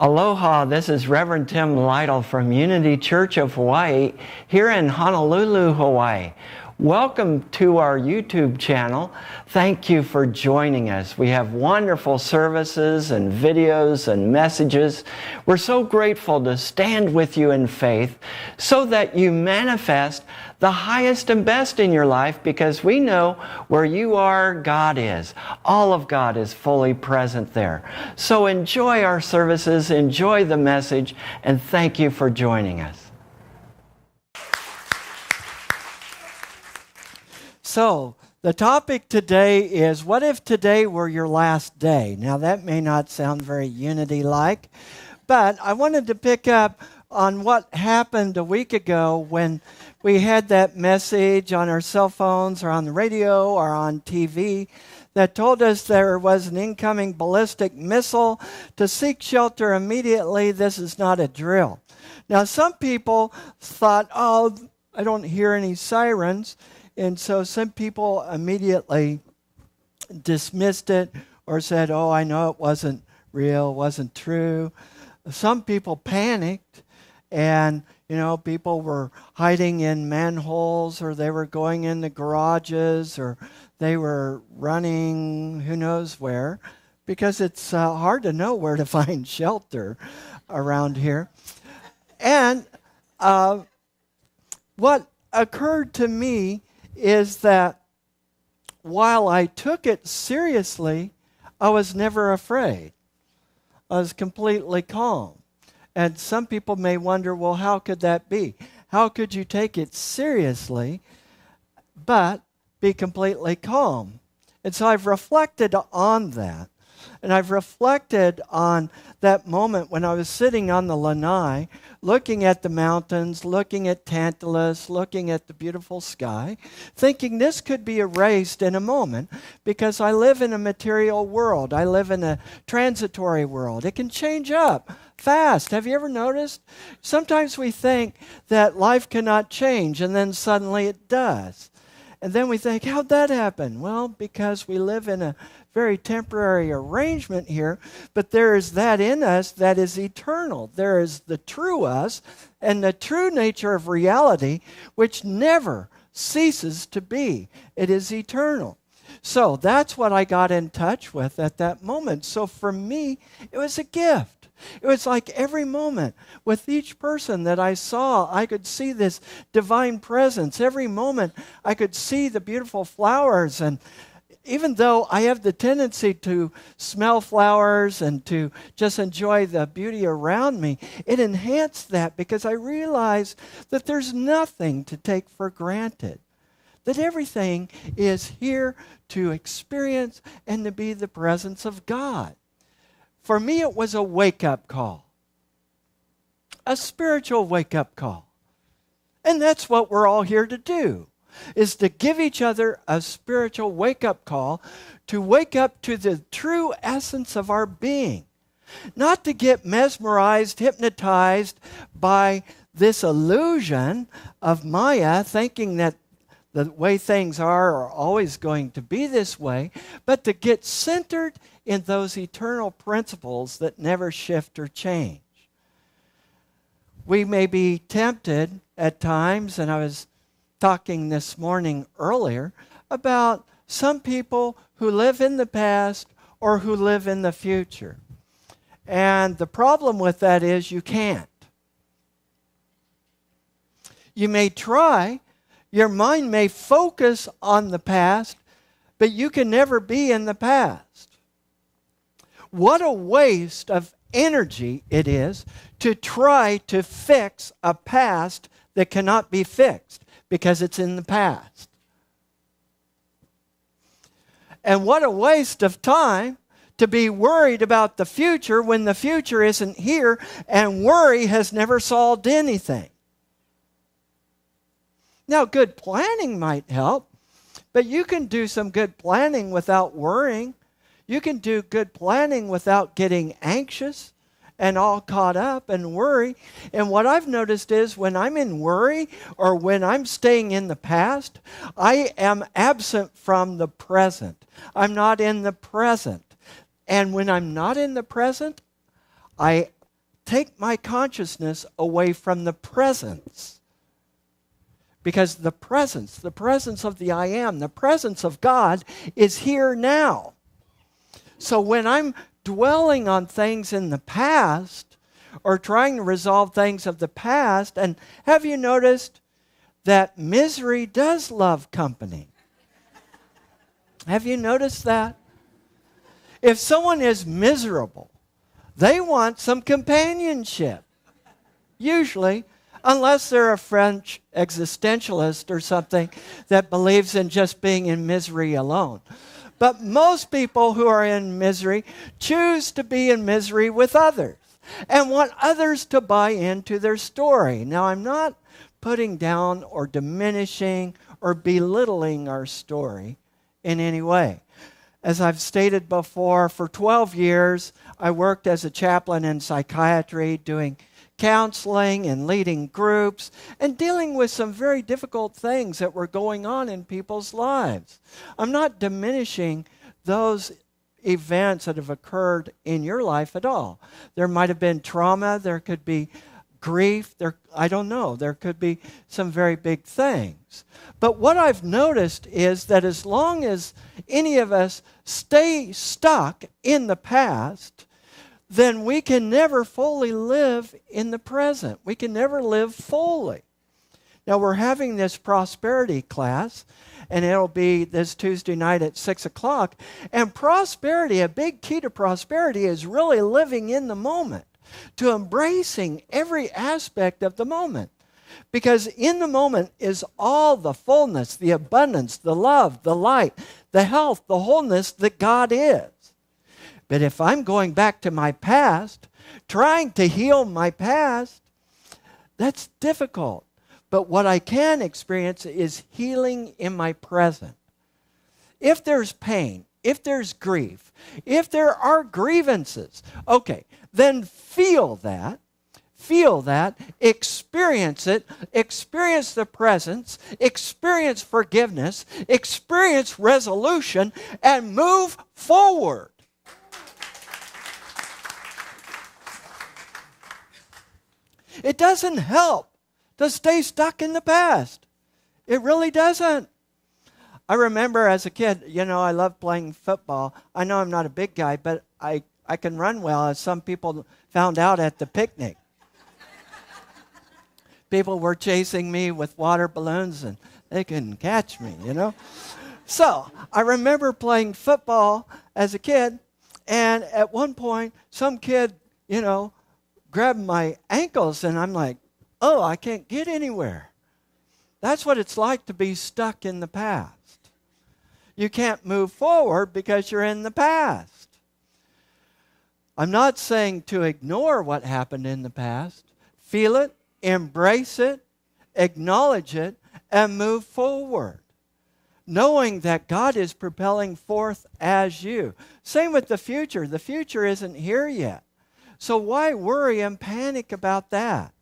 Aloha, this is Reverend Tim Lytle from Unity Church of Hawaii here in Honolulu, Hawaii. Welcome to our YouTube channel. Thank you for joining us. We have wonderful services and videos and messages. We're so grateful to stand with you in faith so that you manifest the highest and best in your life, because we know where you are, God is. All of God is fully present there. So enjoy our services, enjoy the message, and thank you for joining us. So, the topic today is, what if today were your last day? Now, that may not sound very Unity-like, but I wanted to pick up on what happened a week ago when we had that message on our cell phones or on the radio or on TV that told us there was an incoming ballistic missile to seek shelter immediately. This is not a drill. Now, some people thought, oh, I don't hear any sirens. And so some people immediately dismissed it or said, oh, I know it wasn't real, wasn't true. Some people panicked, and, people were hiding in manholes, or they were going in the garages, or they were running who knows where, because it's hard to know where to find shelter around here. And what occurred to me is that while I took it seriously, I was never afraid. I was completely calm. And some people may wonder, well, how could that be? How could you take it seriously but be completely calm? And so I've reflected on that. And I've reflected on that moment when I was sitting on the lanai, looking at the mountains, looking at Tantalus, looking at the beautiful sky, thinking this could be erased in a moment because I live in a material world. I live in a transitory world. It can change up fast. Have you ever noticed? Sometimes we think that life cannot change, and then suddenly it does. And then we think, how'd that happen? Well, because we live in a very temporary arrangement here, but there is that in us that is eternal. There is the true us and the true nature of reality, which never ceases to be. It is eternal. So that's what I got in touch with at that moment. So for me, it was a gift. It was like every moment with each person that I saw, I could see this divine presence. Every moment I could see the beautiful flowers. And even though I have the tendency to smell flowers and to just enjoy the beauty around me, it enhanced that because I realized that there's nothing to take for granted. That everything is here to experience and to be the presence of God. For me, it was a wake-up call, a spiritual wake-up call. And that's what we're all here to do, is to give each other a spiritual wake-up call, to wake up to the true essence of our being, not to get mesmerized, hypnotized by this illusion of Maya, thinking that the way things are always going to be this way, but to get centered in those eternal principles that never shift or change. We may be tempted at times, and I was talking this morning earlier about some people who live in the past or who live in the future. And the problem with that is you can't. You may try. Your mind may focus on the past, but you can never be in the past. What a waste of energy it is to try to fix a past that cannot be fixed because it's in the past. And what a waste of time to be worried about the future when the future isn't here, and worry has never solved anything. Now, good planning might help, but you can do some good planning without worrying. You can do good planning without getting anxious and all caught up and worry. And what I've noticed is when I'm in worry or when I'm staying in the past, I am absent from the present. I'm not in the present. And when I'm not in the present, I take my consciousness away from the presence. Because the presence of the I am, the presence of God is here now. So when I'm dwelling on things in the past or trying to resolve things of the past, and have you noticed that misery does love company? Have you noticed that? If someone is miserable, they want some companionship. Usually, unless they're a French existentialist or something that believes in just being in misery alone. But most people who are in misery choose to be in misery with others and want others to buy into their story. Now, I'm not putting down or diminishing or belittling our story in any way. As I've stated before, for 12 years, I worked as a chaplain in psychiatry, doing counseling and leading groups and dealing with some very difficult things that were going on in people's lives. I'm not diminishing those events that have occurred in your life at all. There might have been trauma, there could be grief, I don't know, there could be some very big things. But what I've noticed is that as long as any of us stay stuck in the past, then we can never fully live in the present. We can never live fully. Now, we're having this prosperity class, and it'll be this Tuesday night at 6 o'clock. And prosperity, a big key to prosperity, is really living in the moment, to embracing every aspect of the moment. Because in the moment is all the fullness, the abundance, the love, the light, the health, the wholeness that God is. But if I'm going back to my past, trying to heal my past, that's difficult. But what I can experience is healing in my present. If there's pain, if there's grief, if there are grievances, okay, then feel that, experience it, experience the presence, experience forgiveness, experience resolution, and move forward. It doesn't help to stay stuck in the past. It really doesn't. I remember as a kid, I loved playing football. I know I'm not a big guy, but I can run well, as some people found out at the picnic. People were chasing me with water balloons, and they couldn't catch me, So I remember playing football as a kid, and at one point, some kid, grabbed my ankles, and I'm like, oh, I can't get anywhere. That's what it's like to be stuck in the past. You can't move forward because you're in the past. I'm not saying to ignore what happened in the past. Feel it, embrace it, acknowledge it, and move forward, knowing that God is propelling forth as you. Same with the future. The future isn't here yet. So why worry and panic about that?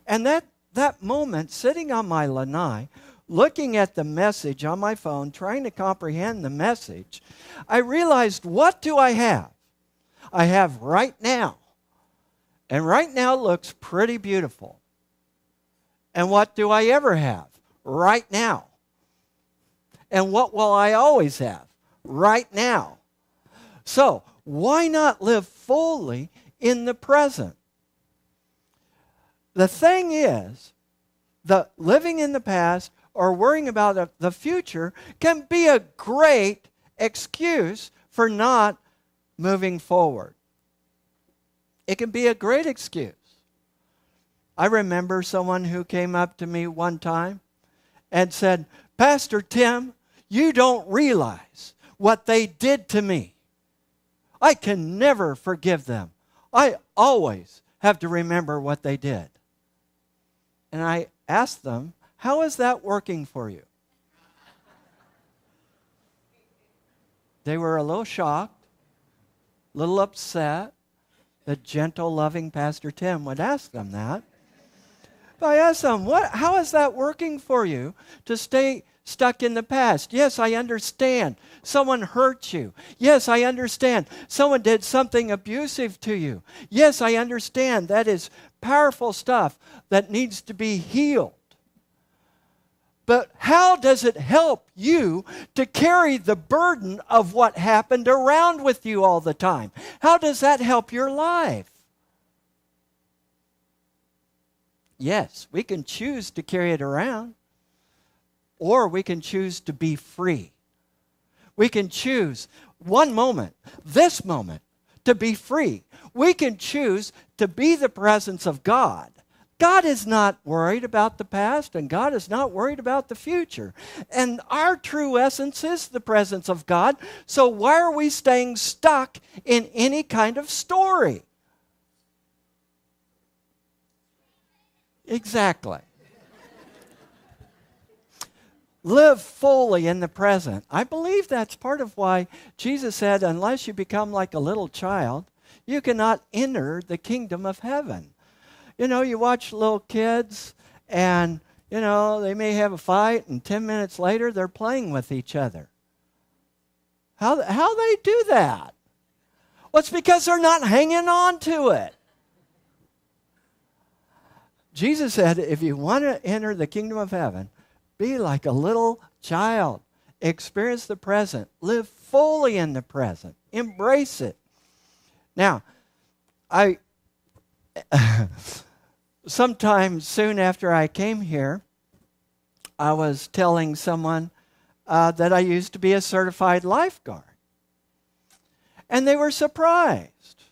And that moment, sitting on my lanai, looking at the message on my phone, trying to comprehend the message, I realized, what do I have? I have right now. And right now looks pretty beautiful. And what do I ever have? Right now. And what will I always have? Right now. So, why not live fully in the present? The thing is, the living in the past or worrying about the future can be a great excuse for not moving forward. It can be a great excuse. I remember someone who came up to me one time and said, Pastor Tim, you don't realize what they did to me. I can never forgive them. I always have to remember what they did. And I asked them, how is that working for you? They were a little shocked, a little upset that gentle, loving Pastor Tim would ask them that. But I asked them, how is that working for you to stay stuck in the past. Yes, I understand. Someone hurt you. Yes, I understand. Someone did something abusive to you. Yes, I understand. That is powerful stuff that needs to be healed. But how does it help you to carry the burden of what happened around with you all the time? How does that help your life? Yes, we can choose to carry it around, or we can choose to be free. We can choose one moment, this moment, to be free. We can choose to be the presence of God. God is not worried about the past, and God is not worried about the future. And our true essence is the presence of God. So why are we staying stuck in any kind of story? Exactly. Live fully in the present. I believe that's part of why Jesus said, unless you become like a little child, you cannot enter the kingdom of heaven. You know, you watch little kids and, you know, they may have a fight and 10 minutes later they're playing with each other. How they do that? Well, it's because they're not hanging on to it. Jesus said, if you want to enter the kingdom of heaven, be like a little child. Experience the present. Live fully in the present. Embrace it. Now, sometime soon after I came here, I was telling someone that I used to be a certified lifeguard. And they were surprised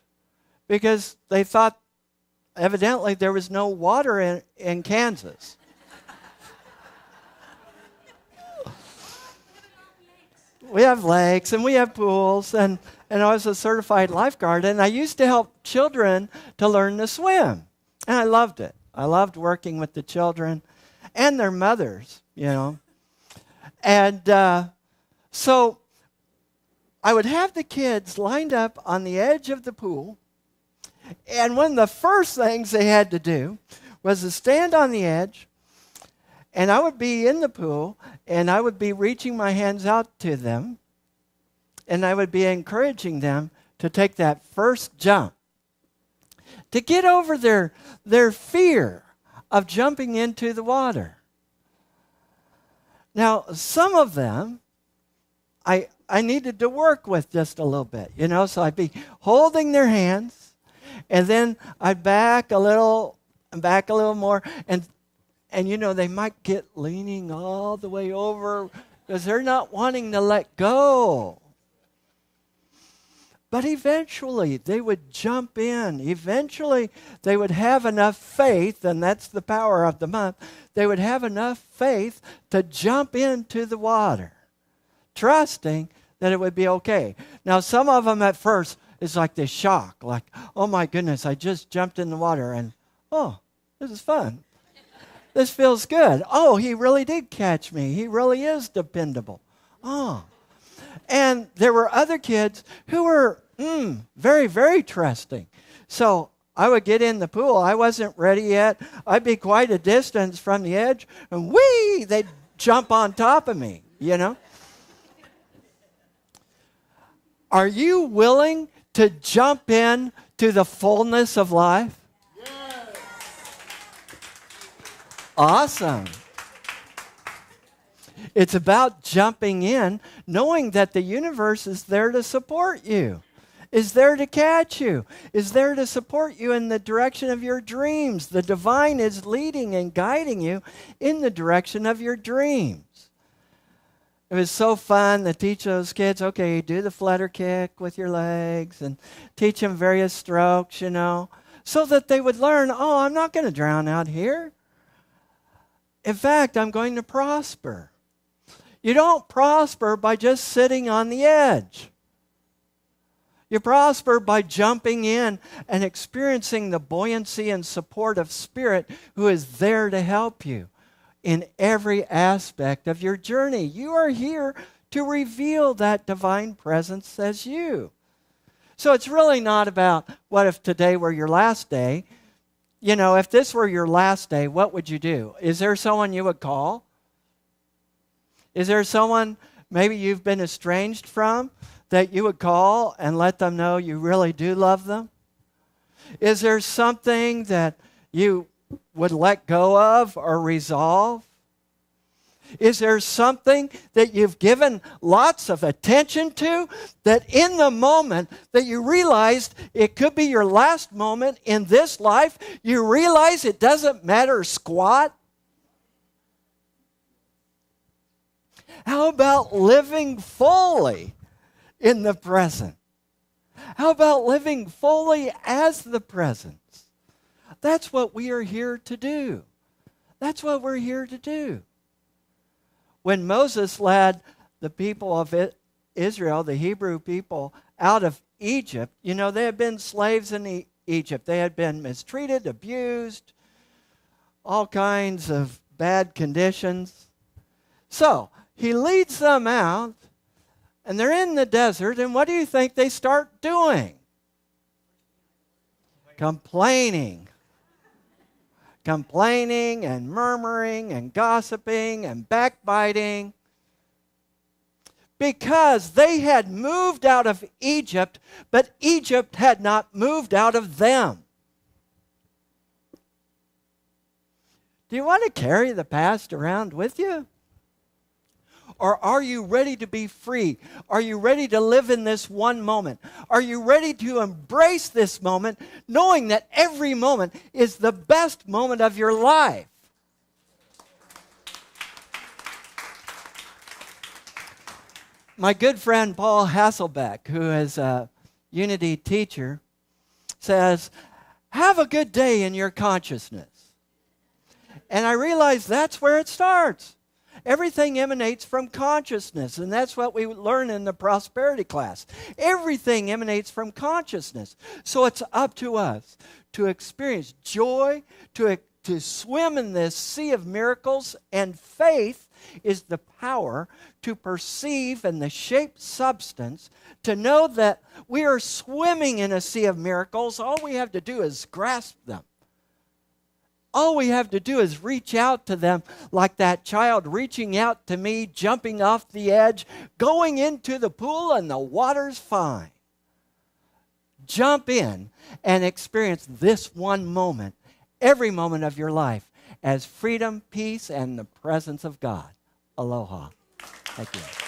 because they thought evidently there was no water in Kansas. We have lakes and we have pools, and I was a certified lifeguard, and I used to help children to learn to swim. And I loved it. I loved working with the children and their mothers, you know. And so I would have the kids lined up on the edge of the pool, and one of the first things they had to do was to stand on the edge, and I would be in the pool, and I would be reaching my hands out to them, and I would be encouraging them to take that first jump, to get over their fear of jumping into the water. Now, some of them, I needed to work with just a little bit, you know, so I'd be holding their hands, and then I'd back a little more, and you know, they might get leaning all the way over because they're not wanting to let go. But eventually, they would jump in. Eventually, they would have enough faith, and that's the power of the month. They would have enough faith to jump into the water, trusting that it would be okay. Now, some of them at first, it's like this shock, like, oh my goodness, I just jumped in the water, and oh, this is fun. This feels good. Oh, he really did catch me. He really is dependable. Oh. And there were other kids who were very, very trusting. So I would get in the pool. I wasn't ready yet. I'd be quite a distance from the edge, and whee, they'd jump on top of me, you know. Are you willing to jump in to the fullness of life? Yes. Awesome. It's about jumping in, knowing that the universe is there to support you, is there to catch you, is there to support you in the direction of your dreams. The divine is leading and guiding you in the direction of your dreams. It was so fun to teach those kids, okay, do the flutter kick with your legs and teach them various strokes, you know, so that they would learn, oh, I'm not going to drown out here. In fact, I'm going to prosper. You don't prosper by just sitting on the edge. You prosper by jumping in and experiencing the buoyancy and support of Spirit who is there to help you in every aspect of your journey. You are here to reveal that divine presence as you. So it's really not about what if today were your last day. You know, if this were your last day, what would you do? Is there someone you would call? Is there someone maybe you've been estranged from that you would call and let them know you really do love them? Is there something that you would let go of or resolve? Is there something that you've given lots of attention to that in the moment that you realized it could be your last moment in this life, you realize it doesn't matter squat? How about living fully in the present? How about living fully as the presence? That's what we are here to do. That's what we're here to do. When Moses led the people of Israel, the Hebrew people, out of Egypt, you know, they had been slaves in Egypt. They had been mistreated, abused, all kinds of bad conditions. So, he leads them out, and they're in the desert, and what do you think they start doing? Complaining. Complaining and murmuring and gossiping and backbiting. Because they had moved out of Egypt, but Egypt had not moved out of them. Do you want to carry the past around with you? Or are you ready to be free? Are you ready to live in this one moment? Are you ready to embrace this moment, knowing that every moment is the best moment of your life? My good friend Paul Hasselbeck, who is a Unity teacher, says, have a good day in your consciousness. And I realize that's where it starts. Everything emanates from consciousness, and that's what we learn in the prosperity class. Everything emanates from consciousness. So it's up to us to experience joy, to swim in this sea of miracles, and faith is the power to perceive in the shaped substance, to know that we are swimming in a sea of miracles. All we have to do is grasp them. All we have to do is reach out to them like that child reaching out to me, jumping off the edge, going into the pool, and the water's fine. Jump in and experience this one moment, every moment of your life, as freedom, peace, and the presence of God. Aloha. Thank you.